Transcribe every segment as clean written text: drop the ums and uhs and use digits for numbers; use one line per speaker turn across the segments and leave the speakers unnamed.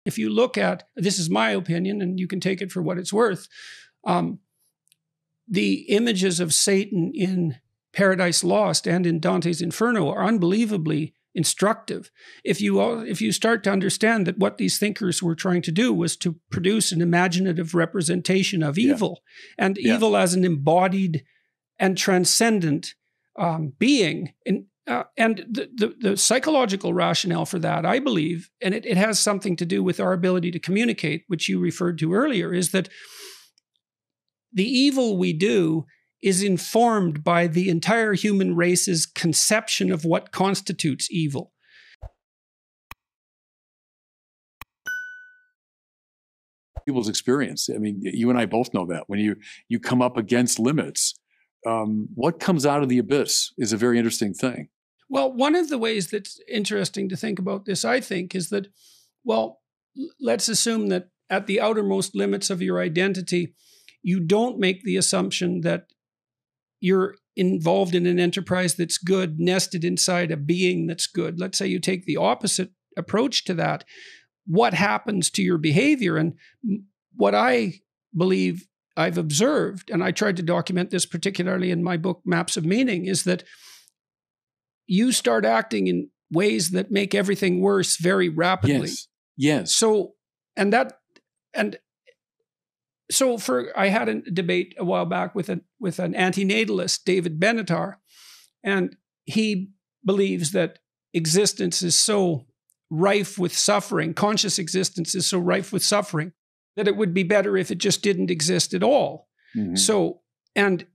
If you look at, this is my opinion, and you can take it for what it's worth, the images of Satan in Paradise Lost and in Dante's Inferno are unbelievably instructive. If you start to understand that what these thinkers were trying to do was to produce an imaginative representation of evil, and evil as an embodied and transcendent being, and the psychological rationale for that, I believe, and it has something to do with our ability to communicate, which you referred to earlier, is that the evil we do is informed by the entire human race's conception of what constitutes evil.
People's experience. I mean, you and I both know that when you come up against limits, what comes out of the abyss is a very interesting thing.
Well, one of the ways that's interesting to think about this, I think, is that, well, let's assume that at the outermost limits of your identity, you don't make the assumption that you're involved in an enterprise that's good, nested inside a being that's good. Let's say you take the opposite approach to that. What happens to your behavior? And what I believe I've observed, and I tried to document this particularly in my book, Maps of Meaning, is that you start acting in ways that make everything worse very rapidly.
Yes.
So, I had a debate a while back with an antinatalist, David Benatar, and he believes that existence is so rife with suffering, conscious existence is so rife with suffering, that it would be better if it just didn't exist at all. Mm-hmm. So, and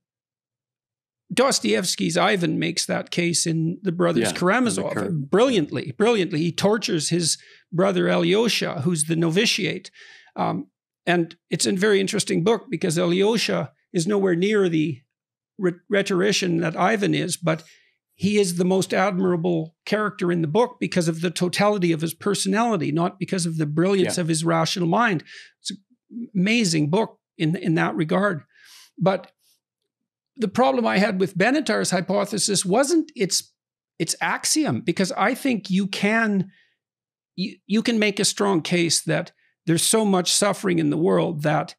Dostoevsky's Ivan makes that case in The Brothers Karamazov brilliantly. He tortures his brother Alyosha, who's the novitiate. And it's a very interesting book because Alyosha is nowhere near the rhetorician that Ivan is, but he is the most admirable character in the book because of the totality of his personality, not because of the brilliance of his rational mind. It's an amazing book in that regard. But the problem I had with Benatar's hypothesis wasn't its axiom, because I think you can make a strong case that there's so much suffering in the world that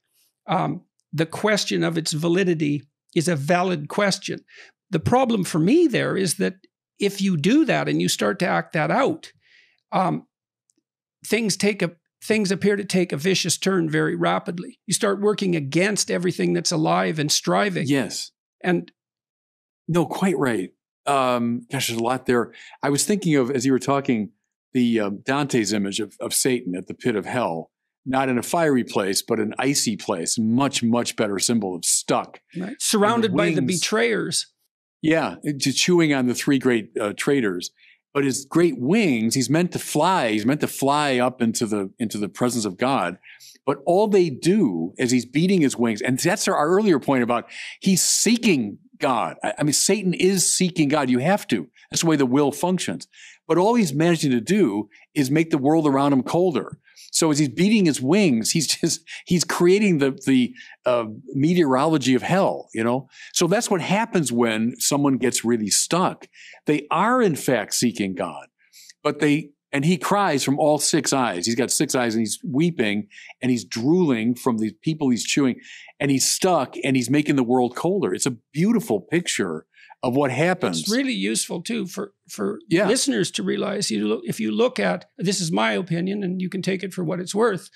the question of its validity is a valid question. The problem for me there is that if you do that and you start to act that out, things appear to take a vicious turn very rapidly. You start working against everything that's alive and striving.
Yes.
And
no, quite right. Gosh, there's a lot there. I was thinking of, as you were talking, the Dante's image of Satan at the pit of hell, not in a fiery place, but an icy place. Much, much better symbol of stuck.
Right. Surrounded by the betrayers.
Yeah, just chewing on the three great traitors. But his great wings, he's meant to fly. He's meant to fly up into the presence of God. But all they do is he's beating his wings. And that's our earlier point about he's seeking God. I mean, Satan is seeking God. You have to. That's the way the will functions. But all he's managing to do is make the world around him colder. So as he's beating his wings, he's creating the meteorology of hell, you know? So that's what happens when someone gets really stuck. They are in fact seeking God, and he cries from all six eyes. He's got six eyes and he's weeping and he's drooling from the people he's chewing, and he's stuck and he's making the world colder. It's a beautiful picture of what happens.
It's really useful too for listeners to realize. If you look at, this is my opinion, and you can take it for what it's worth,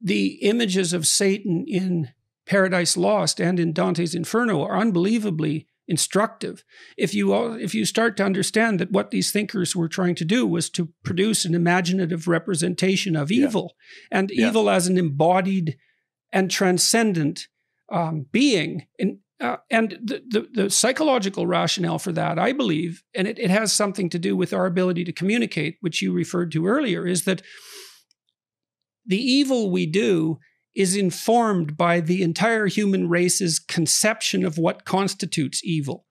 the images of Satan in Paradise Lost and in Dante's Inferno are unbelievably instructive. If you start to understand that what these thinkers were trying to do was to produce an imaginative representation of evil, and evil as an embodied and transcendent being, and the psychological rationale for that, I believe, and it has something to do with our ability to communicate, which you referred to earlier, is that the evil we do is informed by the entire human race's conception of what constitutes evil.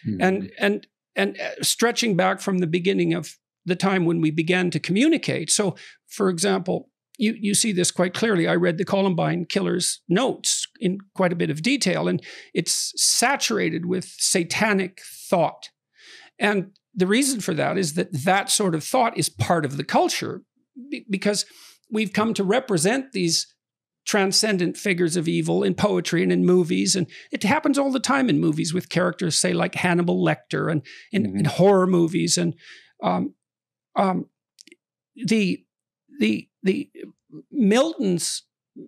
Mm-hmm. And stretching back from the beginning of the time when we began to communicate. So, for example, you see this quite clearly. I read the Columbine killer's notes in quite a bit of detail, and it's saturated with satanic thought. And the reason for that is that sort of thought is part of the culture. because we've come to represent these transcendent figures of evil in poetry and in movies. And it happens all the time in movies with characters, say, like Hannibal Lecter, and in horror movies. And the Milton's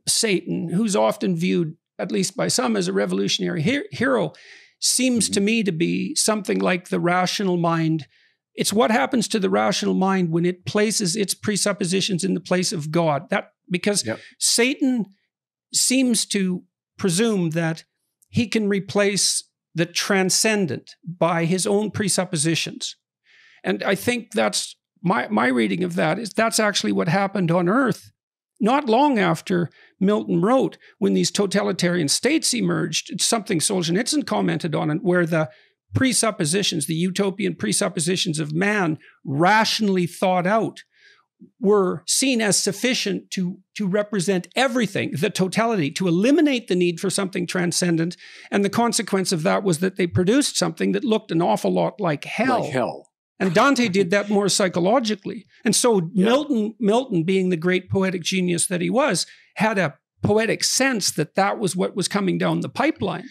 Satan, who's often viewed, at least by some, as a revolutionary hero, seems to me to be something like the rational mind. It's what happens to the rational mind when it places its presuppositions in the place of God. Because Satan seems to presume that he can replace the transcendent by his own presuppositions. And I think that's my reading of that, is that's actually what happened on Earth not long after Milton wrote, when these totalitarian states emerged. It's something Solzhenitsyn commented on, where the presuppositions, the utopian presuppositions of man, rationally thought out, were seen as sufficient to represent everything, the totality, to eliminate the need for something transcendent. And the consequence of that was that they produced something that looked an awful lot like hell.
Like hell.
And Dante did that more psychologically. And so Milton, being the great poetic genius that he was, had a poetic sense that that was what was coming down the pipelines.